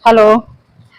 Hello.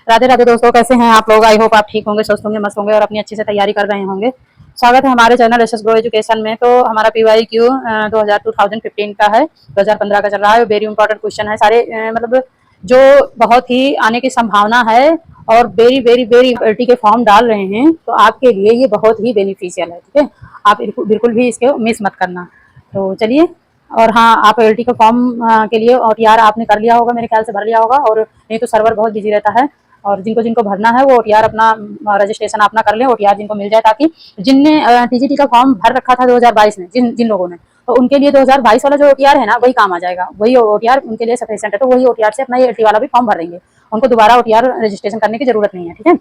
Radhe Radhe दोस्तों, कैसे हैं आप लोग? आई होप आप ठीक होंगे, स्वस्थ होंगे, मस्त होंगे और अपनी अच्छे से तैयारी कर रहे होंगे। स्वागत है हमारे चैनल एसएस ग्रो एजुकेशन में। तो हमारा पीवाईक्यू 2015 का है, 2015 का चल रहा है। वेरी इंपॉर्टेंट क्वेश्चन है सारे, मतलब जो बहुत ही आने की संभावना है और वेरी वेरी वेरी एलटी के फॉर्म डाल रहे हैं, तो आपके लिए ये बहुत ही बेनिफिशियल है। ठीक है, आप बिल्कुल भी इसके मिस मत करना। तो चलिए। और हाँ, आप एलटी का फॉर्म के लिए ओटीआर आपने कर लिया होगा, मेरे ख्याल से भर लिया होगा। और नहीं तो सर्वर बहुत बिजी रहता है, और जिनको जिनको भरना है वो ओटीआर अपना रजिस्ट्रेशन अपना कर लें, ओटीआर जिनको मिल जाए, ताकि जिनने टीजीटी का फॉर्म भर रखा था 2022 में, जिन जिन लोगों ने, तो उनके लिए 2022 वाला जो ओटीआर है ना, वही काम आ जाएगा। वही ओटीआर उनके लिए सफिशिएंट है, तो वही ओटीआर से अपना ये एलटी वाला भी फॉर्म भर देंगे। उनको दोबारा ओटीआर रजिस्ट्रेशन करने की जरूरत नहीं है। ठीक है,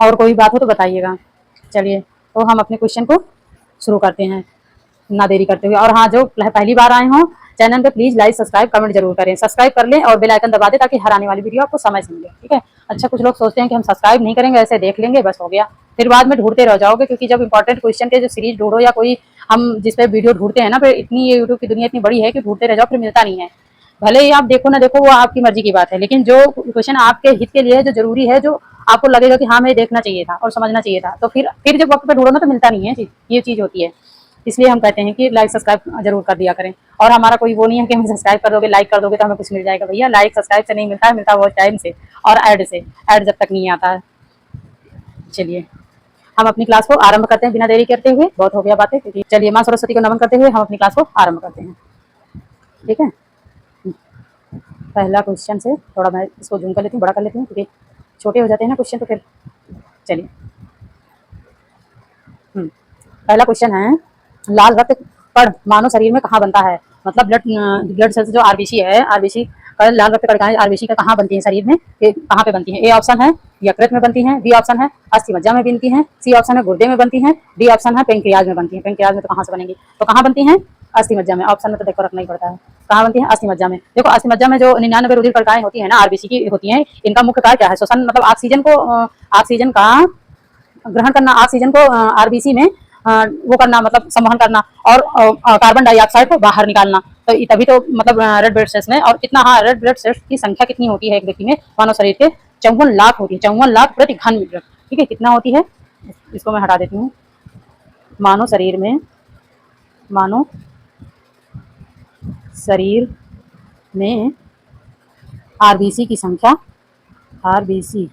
और कोई बात हो तो बताइएगा। चलिए, तो हम अपने क्वेश्चन को शुरू करते हैं ना देरी करते हुए। और हाँ, जो पहली बार आए हों चैनल पे, प्लीज लाइक सब्सक्राइब कमेंट जरूर करें। सब्सक्राइब कर लें और बेल आइकन दबा दें, ताकि हर आने वाली वीडियो आपको समय से मिले। ठीक है। अच्छा, कुछ लोग सोचते हैं कि हम सब्सक्राइब नहीं करेंगे, ऐसे देख लेंगे बस हो गया, फिर बाद में ढूंढते रह जाओगे। क्योंकि जब इंपॉर्टेंट क्वेश्चन के जो सीरीज ढूंढो या कोई हम जिस पे वीडियो ढूंढते हैं ना, फिर इतनी ये यूट्यूब की दुनिया इतनी बड़ी है कि ढूंढते रह जाओ, फिर मिलता नहीं है। भले ही आप देखो ना देखो, वो आपकी मर्जी की बात है, लेकिन जो क्वेश्चन आपके हित के लिए है, जो जरूरी है, जो आपको लगेगा कि हाँ मैं देखना चाहिए था और समझना चाहिए था, तो फिर जब वक्त पे ढूंढो ना, तो मिलता नहीं है। ये चीज होती है। इसलिए हम कहते हैं कि लाइक सब्सक्राइब जरूर कर दिया करें। और हमारा कोई वो नहीं है कि हमें सब्सक्राइब कर दोगे, लाइक कर दोगे तो हमें कुछ मिल जाएगा। भैया, लाइक सब्सक्राइब से नहीं मिलता है, मिलता है वो टाइम से और ऐड से। ऐड जब तक नहीं आता है। चलिए, हम अपनी क्लास को आरंभ करते हैं बिना देरी करते हुए। बहुत हो गया बातें, क्योंकि चलिए माँ सरस्वती को नमन करते हुए हम अपनी क्लास को आरंभ करते हैं। ठीक है। पहला क्वेश्चन से थोड़ा मैं इसको जूम कर लेती हूँ, बड़ा कर लेती हूँ, क्योंकि छोटे हो जाते हैं ना क्वेश्चन, तो फिर चलिए। पहला क्वेश्चन है, लाल रक्त कण मानव शरीर में कहाँ बनता है? मतलब ब्लड सेल्स जो आरबीसी है, आरबीसी का लाल रक्त कणिकाएं आरबीसी का कहाँ बनती है शरीर में, कहाँ पे बनती है? ए ऑप्शन है यकृत में बनती है, बी ऑप्शन है अस्थि मज्जा में बनती है, सी ऑप्शन है गुर्दे में बनती है, डी ऑप्शन है पेंक्रियाज में बनती है। पेंक्रियाज में तो कहाँ से बनेंगी? तो कहाँ बनती है? अस्थि मज्जा में। ऑप्शन में तो देखो रखना ही पड़ता है। कहाँ बनती है? अस्थि मज्जा में। देखो, अस्थि मज्जा में जो 99 रुधिर कणिकाएं होती है ना, आरबीसी की होती है, इनका मुख्य कार्य क्या है? श्वसन, मतलब ऑक्सीजन का ग्रहण करना, ऑक्सीजन को आरबीसी में वो करना, मतलब संवहन करना, और कार्बन डाइऑक्साइड को बाहर निकालना। तो तभी तो मतलब रेड ब्लड सेल्स में, और कितना, हाँ, रेड ब्लड सेल्स की संख्या कितनी होती है एक व्यक्ति में? मानव शरीर के 54 लाख होती है, 54 लाख प्रति घन मीटर। ठीक है, कितना होती है? इसको मैं हटा देती हूँ। मानव शरीर में, मानव शरीर में आरबीसी की संख्या, आरबीसी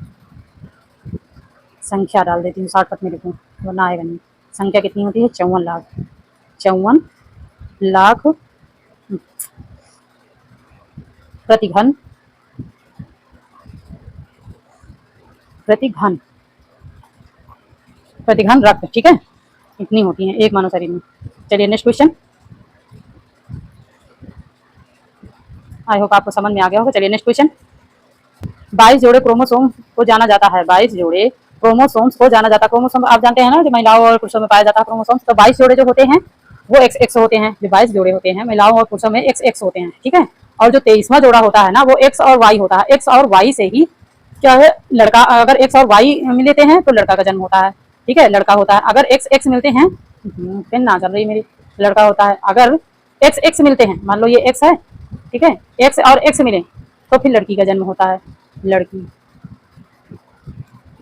संख्या डाल देती हूँ, शॉर्टकट में लिखूँ वरना आएगा नहीं। संख्या कितनी होती है? 54 लाख। 54 लाख प्रति घन, प्रति घन, प्रति घन रक्त। ठीक है, इतनी होती है एक मानव शरीर में। चलिए नेक्स्ट क्वेश्चन। आई होप आपको समझ में आ गया होगा। चलिए नेक्स्ट क्वेश्चन। 22 जोड़े क्रोमोसोम को जाना जाता है, 22 जोड़े क्रोमोसोम्स को जाना जाता है। क्रोमोसोम आप जानते हैं ना, जो महिलाओं और पुरुषों में पाया जाता है क्रोमोसोम्स। तो 22 जोड़े जो होते हैं वो एक्स एक्स होते हैं। जो 22 जोड़े होते हैं महिलाओं और पुरुषों में एक्स एक्स होते हैं। ठीक है, और जो 23वां जोड़ा होता है ना, वो एक्स और वाई होता है। एक्स और वाई से ही क्या है, लड़का, अगर एक्स और वाई मिलते हैं तो लड़का का जन्म होता है। ठीक है, लड़का होता है। अगर एक्स एक्स मिलते हैं, पेन ना चल रही मेरी, लड़का होता है। अगर एक्स एक्स मिलते हैं, मान लो ये एक्स है, ठीक है, एक्स और एक्स मिले तो फिर लड़की का जन्म होता है, लड़की।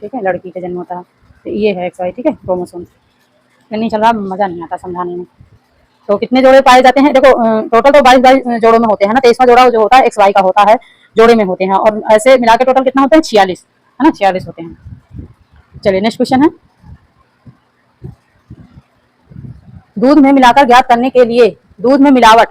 ठीक है, लड़की का जन्म होता है। तो ये है एक्स वाई। ठीक है, क्रोमोसोम। नहीं चल रहा, मजा नहीं आता समझाने में। तो कितने जोड़े पाए जाते हैं? देखो, टोटल तो 22 जोड़ों में होते हैं ना। 23वां जोड़ा जो होता है एक्स वाई का होता है, जोड़े में होते हैं। और ऐसे मिला के टोटल कितना होता है? 46, है ना, 46 होते हैं। चलिए नेक्स्ट क्वेश्चन है। दूध में मिलाकर ज्ञात करने के लिए, दूध में मिलावट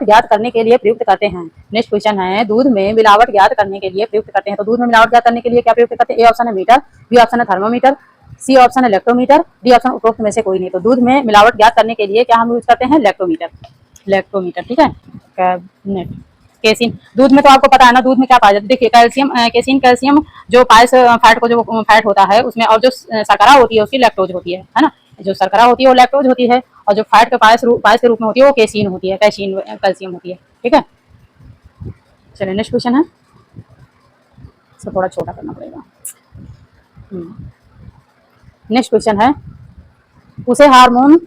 ज्ञात करने के लिए प्रयुक्त करते हैं। नेक्स्ट क्वेश्चन है, दूध में मिलावट ज्ञात करने के लिए प्रयुक्त करते हैं। तो दूध में मिलावट ज्ञात करने के लिए क्या प्रयुक्त करते हैं? ए ऑप्शन है मीटर, बी ऑप्शन है थर्मोमीटर, सी ऑप्शन है इलेक्ट्रोमीटर, डी ऑप्शन उपरोक्त में से कोई नहीं। तो दूध में मिलावट ज्ञात करने के लिए क्या हम यूज करते हैं? Electrometer, electrometer. ठीक है, कैबिनेट। केसिन, दूध में तो आपको पता है ना, दूध में क्या पाया जाता है? देखिए, कैल्शियम, केसिन कैल्शियम जो पायस फैट को, जो फैट होता है उसमें, और जो शर्करा होती है उसकी लैक्टोज होती है ना। जो शर्करा होती है वो लैक्टोज होती है, और जो फैट के पायस के रूप में होती है वो केसिन होती है, कैसिन कैल्शियम होती है। ठीक है, चलिए नेक्स्ट क्वेश्चन है। इसको थोड़ा छोटा करना पड़ेगा। नेक्स्ट क्वेश्चन है, उसे हार्मोन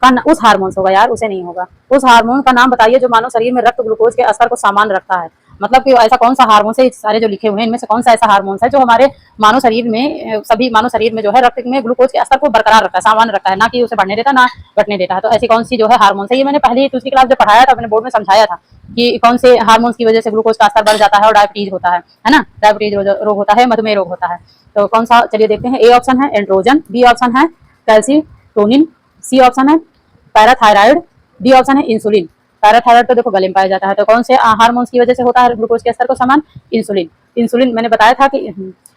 का, उस हार्मोन होगा यार, उसे नहीं होगा। उस हार्मोन का नाम बताइए जो मानव शरीर में रक्त ग्लूकोज के स्तर को सामान्य रखता है। मतलब कि ऐसा कौन सा हार्मोन है, सारे जो लिखे हुए हैं इनमें से कौन सा ऐसा हार्मोन है जो हमारे मानव शरीर में, सभी मानव शरीर में जो है रक्त में ग्लूकोज के स्तर को बरकरार रखता है, सामान्य रखता है, ना कि उसे बढ़ने देता ना घटने देता है। तो ऐसी कौन सी जो है हार्मोन है, ये मैंने पहले ही दूसरी क्लास में पढ़ाया था, मैंने बोर्ड में समझाया था कि कौन से हार्मोन्स की वजह से ग्लूकोज का स्तर बढ़ जाता है और डायबिटीज होता है ना, डायबिटीज रोग होता है, मधुमेह रोग होता है। तो कौन सा, चलिए देखते हैं। ए ऑप्शन है एंड्रोजन, बी ऑप्शन है कैल्सिटोनिन, सी ऑप्शन है पैराथायराइड, डी ऑप्शन है इंसुलिन। पैराथायराइड तो देखो गले में पाया जाता है। तो कौन से हार्मोन्स की वजह से होता है ग्लूकोज के स्तर को समान? इंसुलिन। इंसुलिन मैंने बताया था कि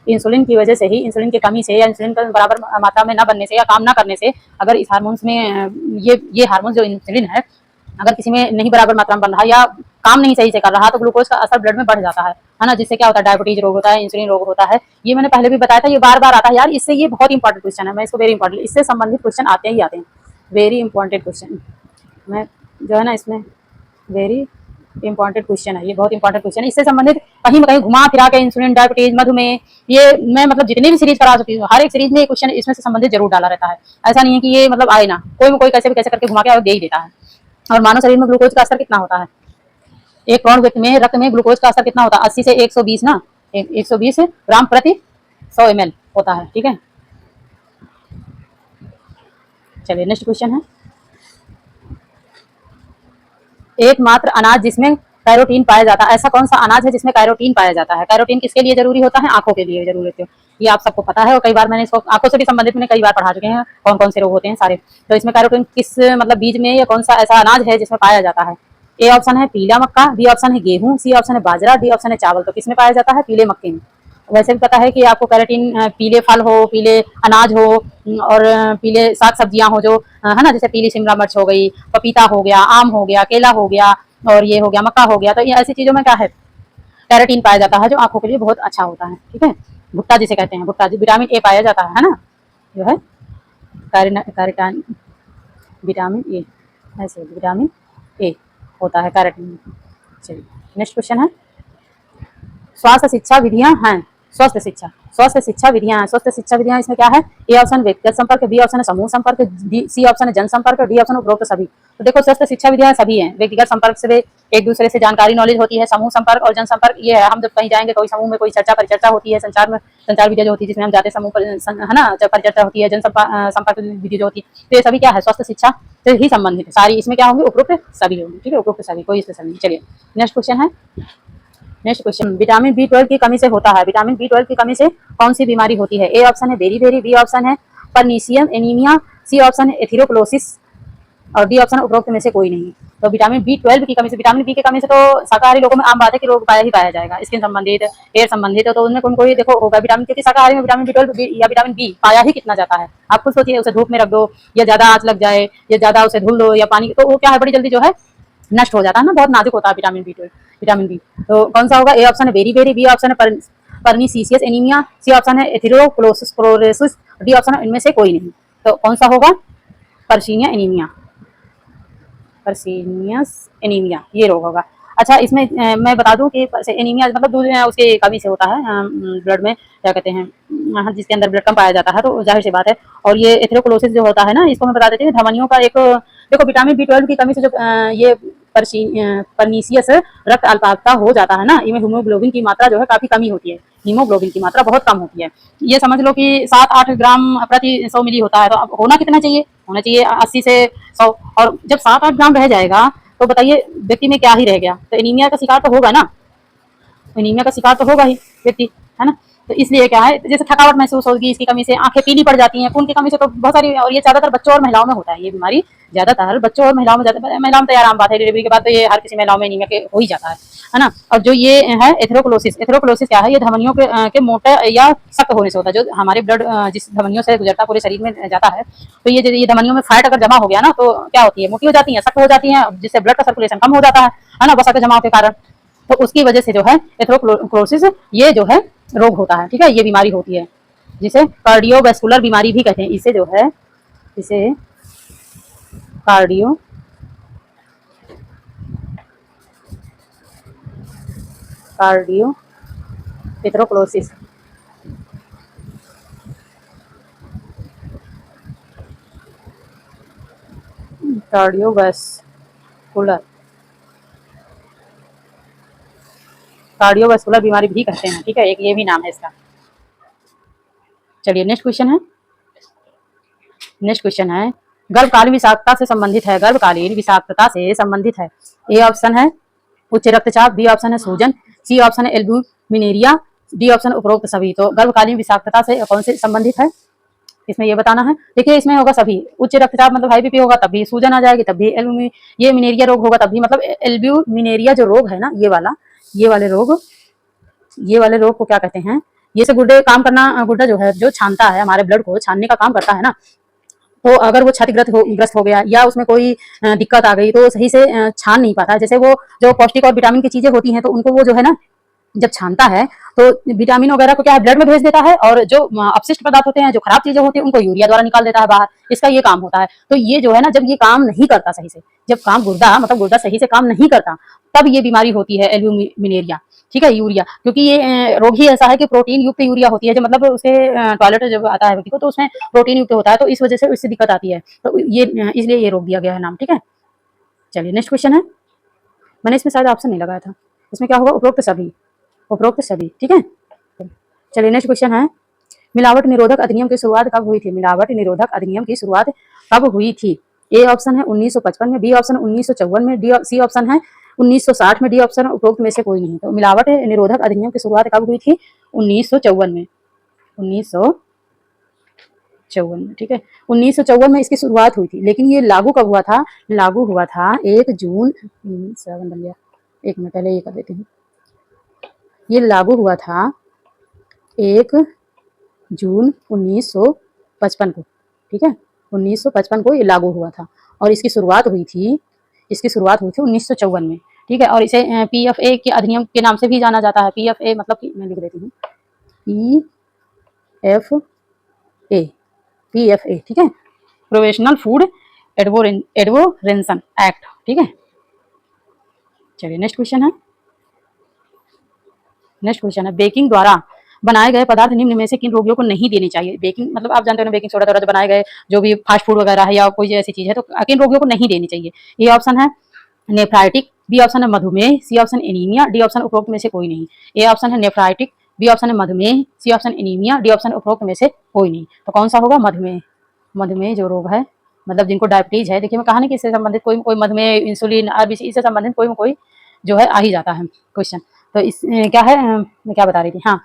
इंसुलिन की वजह से ही, इंसुलिन की कमी से या इंसुलिन का बराबर मात्रा में न बनने से या काम न करने से, अगर इस हार्मोन्स में ये हार्मोन जो इंसुलिन है, अगर किसी में नहीं बराबर मात्रा में बन रहा या काम नहीं सही से कर रहा तो ग्लूकोज का असर ब्लड में बढ़ जाता है ना, जिससे क्या होता है डायबिटीज रोग होता है, इंसुलिन रोग होता है। ये मैंने पहले भी बताया था, ये बार बार आता है यार, इससे ये बहुत इंपॉर्टेंट क्वेश्चन है, मैं इसको वेरी इंपॉर्टेंट, इससे संबंधित क्वेश्चन आते ही आते हैं, वेरी इंपॉर्टेंट क्वेश्चन। मैं जो है ना इसमें वेरी इंपॉर्टेंट क्वेश्चन है, ये बहुत इंपॉर्टेंट क्वेश्चन है, इससे संबंधित कहीं कहीं घुमा फिरा के इंसुलिन, डायबिटीज, मधुमेह, ये मैं मतलब जितनी भी सीरीज करा चुकी हूँ हर एक सीरीज में क्वेश्चन इसमें से संबंधित जरूर डाला रहता है। ऐसा नहीं है कि ये मतलब आए ना, कोई कैसे भी कैसे करके घुमा के दे ही देता है। और मानव शरीर में ग्लूकोज का असर कितना होता है? एक करोड़ व्यक्ति में रक्त में ग्लूकोज का असर कितना होता है? 80 से 120 ना, 120 ग्राम प्रति 100 ml होता है। ठीक है, चलिए नेक्स्ट क्वेश्चन है। एकमात्र अनाज जिसमें कैरोटीन पाया जाता है, ऐसा कौन सा अनाज है जिसमें कैरोटीन पाया जाता है? कैरोटीन किसके लिए जरूरी होता है? आंखों के लिए जरूरी होती है, ये आप सबको पता है और कई बार मैंने इसको आंखों से भी संबंधित मैंने कई बार पढ़ा चुके हैं कौन कौन से रोग होते हैं सारे। तो इसमें कैरोटीन किस मतलब बीज में या कौन सा ऐसा अनाज है जिसमें पाया जाता है? ए ऑप्शन है पीला मक्का, बी ऑप्शन है गेहूं, सी ऑप्शन है बाजरा, डी ऑप्शन है चावल। तो किसमें पाया जाता है? पीले मक्के में। वैसे भी पता है कि आपको कैरोटीन पीले फल हो, पीले अनाज हो और पीले साग सब्जियां हो जो है ना, जैसे पीली शिमला मिर्च हो गई, पपीता हो गया, आम हो गया, केला हो गया और ये हो गया मक्का हो गया। तो ये ऐसी चीजों में क्या है, कैरोटीन पाया जाता है जो आंखों के लिए बहुत अच्छा होता है। ठीक है, भुट्टा जिसे कहते हैं, भुट्टा, विटामिन ए पाया जाता है ना, जो है कैरोटीन, विटामिन ए, ऐसे विटामिन ए होता है कैरोटीन। चलिए नेक्स्ट क्वेश्चन है। स्वास्थ्य शिक्षा विधियां हैं, स्वास्थ्य शिक्षा विधियां हैं, स्वास्थ्य शिक्षा विधियां इसमें क्या है? ए ऑप्शन व्यक्तिगत संपर्क, बी ऑप्शन है समूह संपर्क, सी ऑप्शन है जनसंपर्क, डी ऑप्शन उपरोक्त सभी। तो देखो स्वस्थ शिक्षा विधियां सभी हैं, व्यक्तिगत संपर्क से एक दूसरे से जानकारी नॉलेज होती है, समूह संपर्क और जनसंपर्क ये है हम जब कहीं जाएंगे कोई समूह में कोई चर्चा परिचर्चा होती है, संचार विधि जो होती है जिसमें हम जाते समूह पर है ना, परिचर्चा होती है, संपर्क विधि जो होती है, तो ये सभी क्या है स्वास्थ्य शिक्षा से ही संबंधित है सारी। इसमें क्या होंगे? उपरोक्त सभी होंगे। ठीक है, उपरोक्त सभी, कोई स्पेशल नहीं। चलिए नेक्स्ट क्वेश्चन है। नेक्स्ट क्वेश्चन, विटामिन बी 12 की कमी से होता है, विटामिन बी 12 की कमी से कौन सी बीमारी होती है? ए ऑप्शन है बेरी, बी ऑप्शन है परनीशियम एनीमिया, सी ऑप्शन है एथेरोक्लोसिस और डी ऑप्शन उपरोक्त में से कोई नहीं। तो विटामिन बी 12 की कमी से, विटामिन बी की कमी से तो शाकाहारी लोगों में आम बात है कि रोग पाया ही पाया जाएगा, स्किन संबंधित, हेयर संबंधित, तो उनमें कोई देखो होगा विटामिन, क्योंकि शाकाहारी में विटामिन बी 12 या विटामिन बी पाया ही कितना जाता है। आप खुद सोचिए, उसे धूप में रख दो या ज्यादा आंच लग जाए या ज्यादा उसे धुल दो या पानी, तो वो क्या है बड़ी जल्दी जो है नष्ट हो जाता है ना, बहुत नाजुक होता है विटामिन बी 12, विटामिन बी। तो कौन सा होगा? ए ऑप्शन है बेरी, बी ऑप्शन है परनीसियस एनीमिया, सी ऑप्शन है एथेरोक्लोरोसिस, डी ऑप्शन है इनमें से कोई नहीं। तो कौन सा होगा? पर्सीनिया एनीमिया, पर्सीनियस एनीमिया ये रोग होगा। अच्छा इसमें मैं बता दूं कि एनीमिया मतलब दूध उसके कमी से होता है, ब्लड में क्या कहते हैं, जिसके अंदर ब्लड कम पाया जाता है, तो जाहिर सी बात है। और ये एथेरोक्लोसिस जो होता है ना, इसको मैं बता देती हूँ धमनियों का एक, देखो विटामिन बी 12 की कमी से जो ये परनीसियस रक्त अल्पता हो जाता है ना, इनमें हीमोग्लोबिन की मात्रा जो है काफी कमी होती है, हीमोग्लोबिन की मात्रा बहुत कम होती है। ये समझ लो कि 7-8 ग्राम प्रति 100 मिली होता है, तो अब होना कितना चाहिए? होना चाहिए 80 से 100। और जब 7-8 ग्राम रह जाएगा तो बताइए व्यक्ति में क्या ही रह गया? तो एनीमिया का शिकार तो होगा ना, एनीमिया का शिकार तो होगा ही व्यक्ति, है ना। तो इसलिए क्या है, जैसे थकावट महसूस होगी इसकी कमी से, आंखें पीली पड़ जाती हैं खून की कमी से, तो बहुत सारी, और ये ज्यादातर बच्चों और महिलाओं में होता है ये बीमारी, ज्यादातर बच्चों और महिलाओं में, महिलाओं में तो यार आम बात है, डिलीवरी के बाद तो ये हर किसी महिलाओं में एनीमिया के हो ही जाता है ना। और जो ये है एथेरोक्लोसिस, एथेरोक्लोसिस क्या है? ये धमनियों के मोटे या सख्त होने से होता है, जो हमारे ब्लड जिस धमनियों से गुजरता पूरे शरीर में जाता है, तो ये धमनियों में फैट अगर जमा हो गया ना, तो क्या होती है? मोटी हो जाती है, सख्त हो जाती है, जिससे ब्लड का सर्कुलेशन कम हो जाता है ना, बसा के जमाव के कारण। तो उसकी वजह से जो है एथेरोक्लोरोसिस ये जो है रोग होता है। ठीक है, ये बीमारी होती है जिसे कार्डियोवैस्कुलर बीमारी भी कहते हैं, इसे जो है इसे कार्डियो कार्डियो एथेरोक्लोरोसिस, कार्डियोवैस्कुलर कार्डियोवास्कुलर बीमारी भी कहते हैं, ठीक है, एक ये भी नाम है इसका। चलिए नेक्स्ट क्वेश्चन है, गर्भकालीन विषाक्तता से संबंधित है, गर्भकालीन विषाक्तता से संबंधित है। ए ऑप्शन है उच्च रक्तचाप, बी ऑप्शन है सूजन, सी ऑप्शन है एल्ब्यूमिनेरिया, डी ऑप्शन उपरोक्त सभी। तो गर्भकालीन विषाक्तता से कौन से संबंधित है, इसमें ये बताना है। देखिए इसमें होगा सभी, उच्च रक्तचाप मतलब हाई बीपी होगा तब भी, सूजन आ जाएगी तब भी, ये मिनेरिया रोग होगा तब भी, मतलब एल्ब्यूमिनेरिया जो रोग है ना, ये वाले रोग को क्या कहते हैं, ये से गुर्दे काम करना, गुर्दा जो है जो छानता है, हमारे ब्लड को छानने का काम करता है ना, तो अगर वो क्षतिग्रस्त हो गया या उसमें कोई दिक्कत आ गई तो सही से छान नहीं पाता। जैसे वो जो पौष्टिक और विटामिन की चीजें होती हैं तो उनको वो जो है ना जब छानता है तो विटामिन वगैरह को क्या है ब्लड में भेज देता है, और जो अपशिष्ट पदार्थ होते हैं, जो खराब चीजें होती हैं, उनको यूरिया द्वारा निकाल देता है बाहर। इसका ये काम होता है। तो ये जो है ना, जब ये काम नहीं करता सही से, जब काम गुर्दा सही से काम नहीं करता, तब ये बीमारी होती है एल्ब्यूमिनेरिया, ठीक है, यूरिया। क्योंकि ये रोग ही ऐसा है कि प्रोटीन युक्त यूरिया होती है, जो मतलब उसके टॉयलेट जब आता है व्यक्ति को तो उसमें प्रोटीन युक्त होता है, तो इस वजह से उससे दिक्कत आती है। तो ये इसलिए ये रोग दिया गया है नाम, ठीक है। चलिए नेक्स्ट क्वेश्चन है, मैंने इसमें शायद ऑप्शन नहीं लगाया था, इसमें क्या होगा, उपरोक्त सभी, ठीक है। चलिए नेक्स्ट क्वेश्चन है, मिलावट निरोधक अधिनियम की शुरुआत कब हुई थी, मिलावट निरोधक अधिनियम की शुरुआत कब हुई थी। ए ऑप्शन है 1955 में, बी ऑप्शन 1954 में, सी ऑप्शन है 1960 में, डी ऑप्शन उपरोक्त में से कोई नहीं। तो मिलावट निरोधक अधिनियम की शुरुआत कब हुई थी, 1954 में, 1954 में, ठीक है, 1954 में इसकी शुरुआत हुई थी। लेकिन ये लागू कब हुआ था, लागू हुआ था 1 जून 7 बन गया, एक मिनट पहले ये कर देती हूँ, ये लागू हुआ था 1 जून 1955 को, ठीक है, 1955 को ये लागू हुआ था, और इसकी शुरुआत हुई थी 1954 में, ठीक है। और इसे PFA के अधिनियम के नाम से भी जाना जाता है। PFA मतलब कि मैं लिख देती हूँ, PFA, ठीक है, प्रोफेशनल फूड एडवोरेंसन एक्ट, ठीक है। चलिए नेक्स्ट क्वेश्चन है, बेकिंग द्वारा बनाए गए पदार्थ निम्न में से किन रोगियों को नहीं देने चाहिए। बेकिंग मतलब आप जानते हो ना, बेकिंग सोडा द्वारा जो बनाए गए जो भी फास्ट फूड वगैरह है या कोई ऐसी चीज है, तो किन रोगियों को नहीं देनी चाहिए। ये ऑप्शन है नेफ्राइटिक, बी ऑप्शन है मधुमेह, C option anaemia, D option उपरोक्त में से कोई नहीं। ए ऑप्शन है नेफ्राइटिक, बी ऑप्शन है मधुमेह, C option anaemia, D option उपरोक्त में से कोई नहीं। तो कौन सा होगा, मधुमेह जो रोग है, मतलब जिनको डायबिटीज है। देखिए मैं कहा नहीं कि इससे संबंधित कोई मधुमेह, इंसुलिन, आरबीसी, इससे संबंधित कोई जो है आ ही जाता है क्वेश्चन। तो इस क्या है, मैं क्या बता रही थी, हाँ,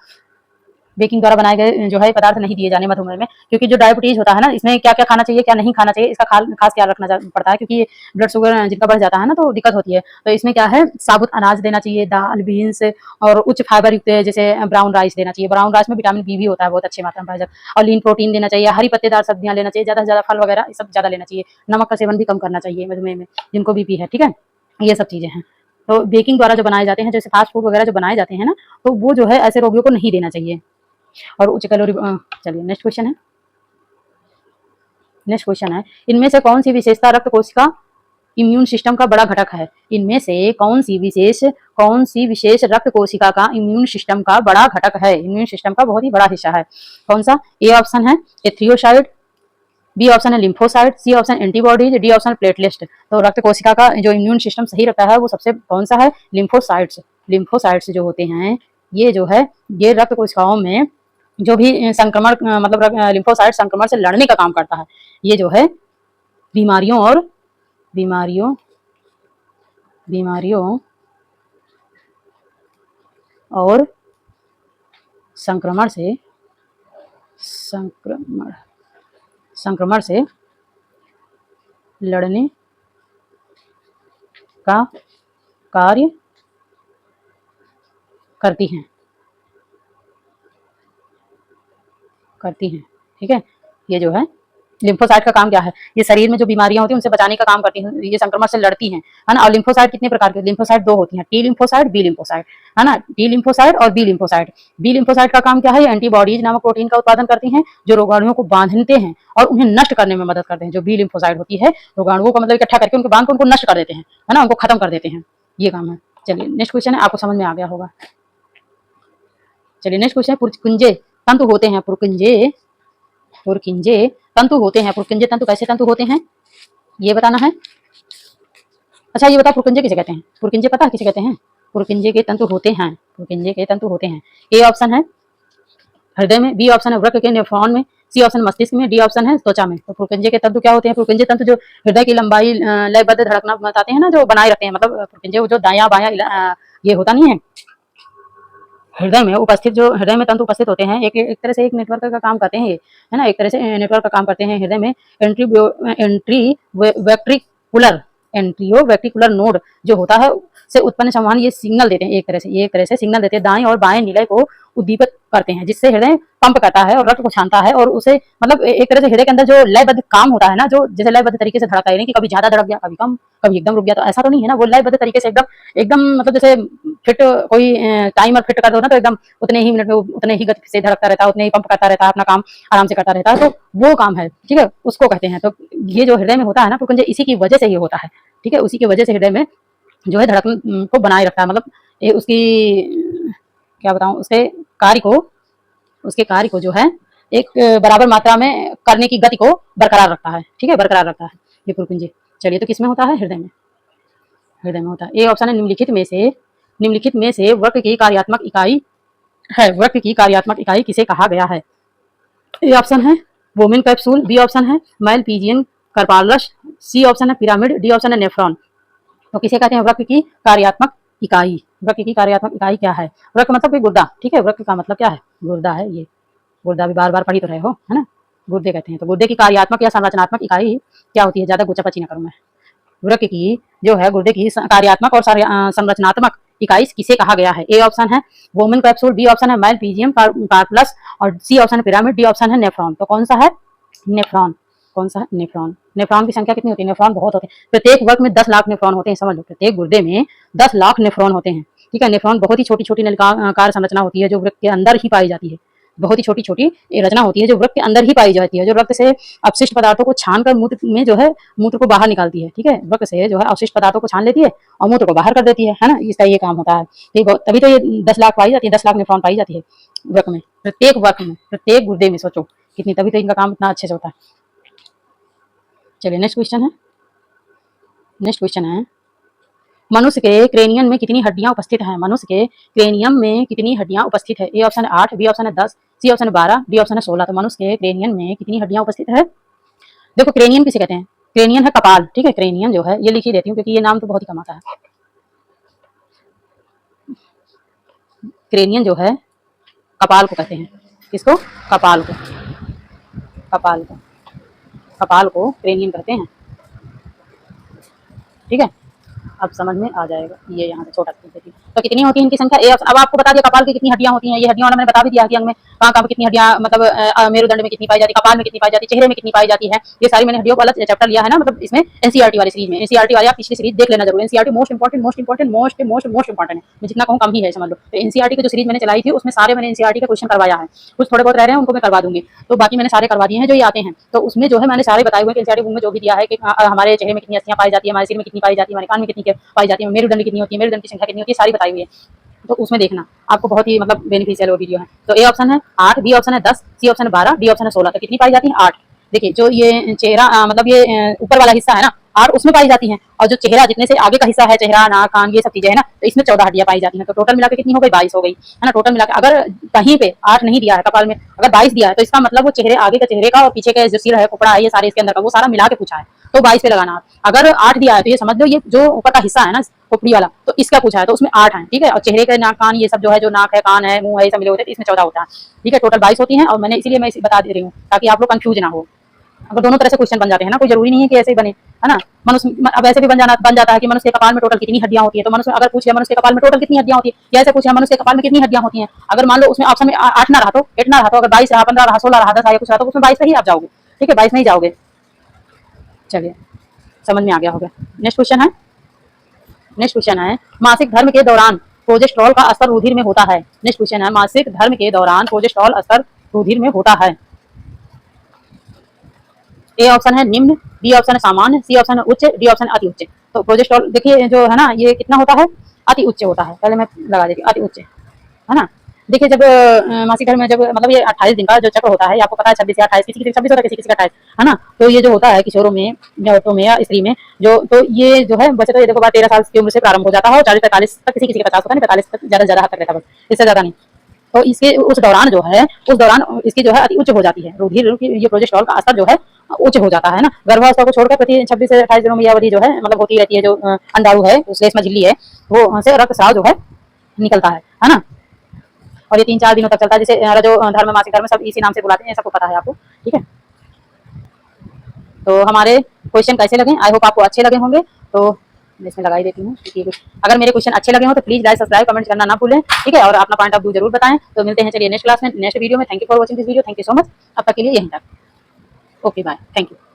बेकिंग द्वारा बनाए गए जो है पदार्थ नहीं दिए जाने मधुमेह में, क्योंकि जो डायबिटीज होता है ना, इसमें क्या क्या खाना चाहिए क्या नहीं खाना चाहिए, इसका खास ख्याल रखना पड़ता है, क्योंकि ब्लड शुगर जिनका बढ़ जाता है ना तो दिक्कत होती है। तो इसमें क्या है, साबुत अनाज देना चाहिए, दाल, बीन्स, और उच्च फाइबर युक्त जैसे ब्राउन राइस देना चाहिए। ब्राउन राइस में विटामिन बी भी होता है बहुत अच्छी मात्रा में पाया जाता है, और लीन प्रोटीन देना चाहिए, हरी पत्तेदार सब्जियां लेना चाहिए, ज्यादा से ज्यादा फल वगैरह सब ज्यादा लेना चाहिए, नमक का सेवन भी कम करना चाहिए मधुमेह में जिनको बीपी है, ठीक है, ये सब चीजें हैं। तो बेकिंग द्वारा जो बनाए जाते हैं, जैसे फास्ट फूड वगैरह जो बनाए जाते हैं ना, तो वो जो है ऐसे रोगियों को नहीं देना चाहिए, और उच्च कैलोरी। चलिए नेक्स्ट क्वेश्चन है, इनमें से कौन सी विशेषता रक्त कोशिका इम्यून सिस्टम का बड़ा घटक है। इनमें से कौन सी विशेष रक्त कोशिका का इम्यून सिस्टम का बड़ा घटक है, इम्यून सिस्टम का बहुत ही बड़ा हिस्सा है। कौन सा, ए ऑप्शन है एथ्रियोसाइड, बी ऑप्शन है lymphocyte, C option antibodies, D option platelets. तो रक्त कोशिका का जो इम्यून सिस्टम सही रखता है वो सबसे कौन सा है, लिम्फोसाइट्स जो होते हैं, ये जो है ये रक्त कोशिकाओं में जो भी संक्रमण मतलब लिम्फोसाइट संक्रमण से लड़ने का काम करता है। ये जो है बीमारियों और संक्रमण से लड़ने का कार्य करती हैं, ठीक है। ये जो है लिम्फोसाइट का काम क्या है, ये शरीर में जो बीमारियां होती हैं उनसे बचाने का काम करती हैं, ये संक्रमण से लड़ती हैं, है ना। और लिम्फोसाइट कितने प्रकार के, लिम्फोसाइट 2 होती हैं, टी लिम्फोसाइट, बी लिम्फोसाइट, है ना, टी लिम्फोसाइट और बी लिम्फोसाइट। बी लिम्फोसाइट का काम क्या है, ये एंटीबॉडीज नामक प्रोटीन का उत्पादन करती हैं जो रोगाणुओं को बांधते हैं और उन्हें नष्ट करने में मदद करते हैं। जो बी लिम्फोसाइट होती है, रोगाणुओं को मतलब इकट्ठा करके उनको बांध के उनको नष्ट कर देते हैं, है ना, उनको खत्म कर देते हैं, ये काम है। चलिए नेक्स्ट क्वेश्चन है, आपको समझ में आ गया होगा। चलिए नेक्स्ट क्वेश्चन है, पुरकिंजे तंतु होते हैं, पुरकिंजे तंतु होते हैं, पुरकिंजे तंतु कैसे तंतु होते हैं ये बताना है। अच्छा ये बता पुरकिंजे किसे कहते हैं, पुरकिंजे पता है किसे कहते हैं, पुरकिंजे के तंतु होते हैं, पुरकिंजे के तंतु होते हैं। ए ऑप्शन है हृदय में, बी ऑप्शन है वृक्क के नेफ्रॉन में, सी ऑप्शन मस्तिष्क में, डी ऑप्शन है त्वचा में। तो पुरकिंजे के तंतु क्या होते हैं? पुरकिंजे तंतु जो हृदय की लंबाई लयबद्ध धड़कना बताते हैं ना, जो बनाए रखते हैं, मतलब पुरकिंजे जो दायां बायां ये होता नहीं है, हृदय में उपस्थित जो हृदय में तंतु उपस्थित होते हैं, एक तरह से एक नेटवर्क का काम करते हैं ये, है ना, एक तरह से नेटवर्क का काम करते हैं। हृदय में वेक्ट्रिकुलर एंट्रियोवेक्टिकुलर नोड जो होता है से उत्पन्न संवहन ये सिग्नल देते हैं, एक तरह से सिग्नल देते हैं, दाएं और बाएं निलय को उद्दीपित करते हैं, जिससे हृदय पंप करता है और रक्त को छानता है, और उसे मतलब एक तरह से हृदय के अंदर जो लयबद्ध काम होता है ना, जो जैसे लयबद्ध तरीके से धड़कता है, नहीं कि कभी ज्यादा धड़क गया, कभी कम, कभी एकदम रुक गया, तो ऐसा तो नहीं है ना, वो लयबद्ध तरीके से एकदम एकदम मतलब जैसे फिट कोई टाइमर फिट कर दो ना, तो एकदम उतने ही मिनट में उतने ही गति से धड़कता रहता है, उतने ही पंप करता रहता है, अपना काम आराम से करता रहता है, तो वो काम है, ठीक है, उसको कहते हैं। तो ये जो हृदय में होता है ना पुरकिंजे, इसी की वजह से ये होता है, ठीक है, उसी की वजह से हृदय में जो है धड़कन को बनाए रखता है, मतलब ये उसकी क्या बताऊं, उसके कार्य को जो है एक बराबर मात्रा में करने की गति को बरकरार रखता है, ठीक है, बरकरार रखता है ये पुरकिंजे। चलिए, तो किसमें होता है? हृदय में, हृदय में होता है। ए ऑप्शन है निम्नलिखित में से वृक्क की कार्यात्मक इकाई है, वृक्क की कार्यात्मक इकाई किसे कहा गया है? ए ऑप्शन है वोमेन कैप्सूल, बी ऑप्शन है मैलपीजियन कार्पालस, सी ऑप्शन है पिरामिड, डी ऑप्शन है नेफ्रॉन। तो किसे कहते हैं वृक्क की कार्यात्मक इकाई? वृक्क की कार्यात्मक इकाई क्या है? वृक्क मतलब कि गुर्दा, ठीक है, वृक्क का मतलब क्या है? गुर्दा है ये, गुर्दा भी बार बार पढ़ी तो रहे हो, है ना, गुर्दे कहते हैं। तो गुर्दे की कार्यात्मक या संरचनात्मक इकाई क्या होती है? ज्यादा गोचापची ना करूं मैं। वृक्क की जो है गुर्दे की कार्यात्मक और संरचनात्मक इकाई किसे कहा गया है? ए ऑप्शन है वोमेन कैप्सूल, बी ऑप्शन है मैलपीजियम कार्पलस, और सी ऑप्शन है पिरामिड, डी ऑप्शन है नेफ्रॉन। तो कौन सा है? नेफ्रॉन। कौन सा है? नेफ्रॉन। नेफ्रॉन की संख्या कितनी होती है? नेफ्रॉन बहुत होते हैं, प्रत्येक वर्ग में 10 लाख नेफ्रॉन होते हैं, समझ लो, प्रत्येक गुर्दे में 10 लाख नेफ्रॉन होते हैं, ठीक है। नेफ्रॉन बहुत ही छोटी छोटी नलिकाकार संरचना होती है, जो वृक्क के अंदर ही पाई जाती है, बहुत ही छोटी छोटी रचना होती है, जो वृक्क के अंदर ही पाई जाती है, जो रक्त से अपशिष्ट पदार्थों को छानकर मूत्र में जो है मूत्र को बाहर निकालती है, ठीक है, वृक्क से जो है अपशिष्ट पदार्थों को छान लेती है और मूत्र को बाहर कर देती है ना, इसका ये काम होता है, ठीक है। तभी तो ये 10 लाख पाई जाती है, 10 लाख नेफ्रॉन पाई जाती है वृक्क में, प्रत्येक वृक्क में, प्रत्येक गुर्दे में, सोचो कितनी, तभी तो इनका काम इतना अच्छे से होता है। चलिए, नेक्स्ट क्वेश्चन है मनुष्य के क्रेनियम में कितनी हड्डियां उपस्थित हैं? मनुष्य के क्रेनियम में कितनी हड्डियां उपस्थित है? ए ऑप्शन है 8, बी ऑप्शन है 10, सी ऑप्शन है 12, डी ऑप्शन है 16। तो मनुष्य के क्रेनियम में कितनी हड्डियां उपस्थित है? देखो, क्रेनियम किसे कहते हैं? क्रेनियम है कपाल, ठीक है, क्रेनियम जो है ये लिख ही देती हूँ क्योंकि ये नाम तो बहुत ही कम आता है। क्रेनियम जो है कपाल को कहते हैं, किसको? कपाल को, कपाल को, कपाल को क्रेनियम कहते हैं, ठीक है। अब समझ में आ जाएगा, ये यहाँ से छोटा कर देती हूँ। तो कितनी होती है इनकी संख्या? अब आपको बता दिया कपाल की कितनी हड्डियां होती हैं, ये हड्डियां मैंने बता भी दिया कि अंग में कहाँ कहाँ कितनी हड्डियां, मतलब मेरुदंड में कितनी पाई जाती है, कपाल में कितनी पाई जाती है, चेहरे में कितनी पाई जाती है, ये सारी मैंने हड्डियों को अलग चैप्टर लिया है ना, मतलब इसमें एनसीईआरटी वाली सीरीज में, एनसीईआरटी वाली आप पिछली सीरीज देख लेना जरूर, एनसीईआरटी मोस्ट इंपॉर्टेंट है, मैं जितना कहूँ कम ही है, समझ लो। तो एनसीईआरटी की जो सीरीज मैंने चलाई थी उसमें सारे मैंने एनसीईआरटी का क्वेश्चन करवाया है, कुछ थोड़े बहुत रह रहे हैं उनको मैं करवा दूंगी, तो बाकी मैंने सारे करवा दिए हैं जो ये आते हैं। तो उसमें जो है मैंने सारे बताए हुए कि एनसीईआरटी बुक में जो भी दिया है कि हमारे चेहरे में कितनी अस्थियां पाई जाती है, हमारे सिर में कितनी पाई जाती है, हमारे कान में कितनी पाई जाती है, मेरुदंड कितनी होती है, मेरुदंड की संख्या कितनी होती है, सारी बताई हुई है, तो उसमें देखना आपको बहुत ही मतलब बेनिफिशियल वो वीडियो है। तो ए ऑप्शन है 8, बी ऑप्शन है 10, सी ऑप्शन है 12, डी ऑप्शन है 16। तो कितनी पाई जाती है? 8। देखिए, जो ये चेहरा मतलब ये ऊपर वाला हिस्सा है ना, 8 उसमें पाई जाती है, और जो चेहरा जितने से आगे का हिस्सा है, चेहरा, नाक, कान, ये सब चीजें है ना, तो इसमें 14 हड्डियां पाई जाती हैं। तो टोटल मिलाकर कितनी हो गई? 22 हो गई, है ना, टोटल मिलाकर। अगर कहीं पे 8 नहीं दिया है कपाल में, अगर 22 दिया है, तो इसका मतलब वो चेहरे, आगे का चेहरे का और पीछे का जो सिर है, कुपड़ा है, ये सारे इसके अंदर का, वो सारा मिला के पूछा है, तो 22 पे लगाना। अगर 8 दिया है तो ये समझ लो ये जो ऊपर का हिस्सा है ना, खोपड़ी वाला, तो इसका पूछा है, तो उसमें 8 है, ठीक है। और चेहरे के, नाक, कान, ये सब जो है, जो नाक है, कान है, मुंह है, ये सब मिले होते हैं, तो इसमें 14 होता है, ठीक है। टोटल 22 होती है, और मैंने इसीलिए मैं बता दे रही हूँ ताकि आप लोग कंफ्यूज ना हो। अगर दोनों तरह से क्वेश्चन बन जाते हैं ना, कोई जरूरी नहीं है कि ऐसे ही बने, है ना। मनुष्य अब ऐसे भी बन जाता है कि मनुष्य के कपाल में टोटल कितनी हड्डियां होती है, तो मनुष्य अगर पूछ लिया मनुष्य के कपाल में टोटल कितनी हड्डियां होती है, या ऐसे पूछा मनुष्य के कपाल में कितनी हड्डियां होती हैं, अगर मान लो उसमें ऑप्शन में 8 ना रहा तो 8 ना रहा, तो अगर 22 रहा, 15 रहा, 16 रहा, 10 आया कुछ रहा, तो उसमें 22 पे ही आप जाओगे, ठीक है, 22 नहीं जाओगे। चलिए, समझ में आ गया होगा। नेक्स्ट क्वेश्चन है मासिक धर्म के दौरान प्रोजेस्टेरॉन का स्तर रुधिर में होता है। नेक्स्ट क्वेश्चन है मासिक धर्म के दौरान प्रोजेस्टेरॉन स्तर रुधिर में होता है। ए ऑप्शन है निम्न, बी ऑप्शन है सामान्य, सी ऑप्शन है उच्च, डी ऑप्शन अति उच्च। तो प्रोजेस्टेरॉन देखिए जो है ना, ये कितना होता है? अति उच्च होता है। पहले मैं लगा देती हूँ, अति उच्च, है ना। देखिए जब मासिक धर्म में जब मतलब ये 28 दिन का जो चक्र होता है, आपको पता है 26 या 28, किसी किसी 26 होता है, किसी किसी का 28, है ना। तो ये जो होता है किशोरों में या औरतों में या स्त्री में जो, तो ये जो है वैसे तो ये देखो बात 13 साल की उम्र से प्रारंभ हो जाता है और 40-45 तक, किसी किसी का 50 होता है, 45 तक ज्यादा से ज्यादा हद तक रहता है, बस इससे ज्यादा नहीं। तो इसके उस दौरान जो है, उस दौरान इसकी जो है अति उच्च हो जाती है, रुधिर की ये प्रोजेस्टेरॉन का स्तर जो है उच्च हो जाता है ना। गर्भावस्था को छोड़कर प्रति 26 से 28 दिनों में यह अवधि जो है मतलब होती रहती है, जो अंडाणु है, श्लेष्मा झिल्ली है, वो से रक्तस्राव जो है निकलता है ना। और ये 3-4 दिनों तक चलता है, जिसे रजो धर्म, मासिक धर्म सब इसी नाम से बुलाते हैं, सबको पता है आपको, ठीक है। तो हमारे क्वेश्चन कैसे लगे, आई होप आपको अच्छे लगे होंगे। तो मैं इसमें लगा ही देती हूँ, क्योंकि अगर मेरे क्वेश्चन अच्छे लगे हो तो प्लीज लाइक, सब्सक्राइब, कमेंट करना ना भूलें, ठीक है। और अपना पॉइंट ऑफ व्यू जरूर बताएं। तो मिलते हैं चलिए नेक्स्ट क्लास में, नेक्स्ट वीडियो में। Thank you for watching this video, thank you so much. अब तक के लिए यहीं तक, ओके बाय, थैंक यू।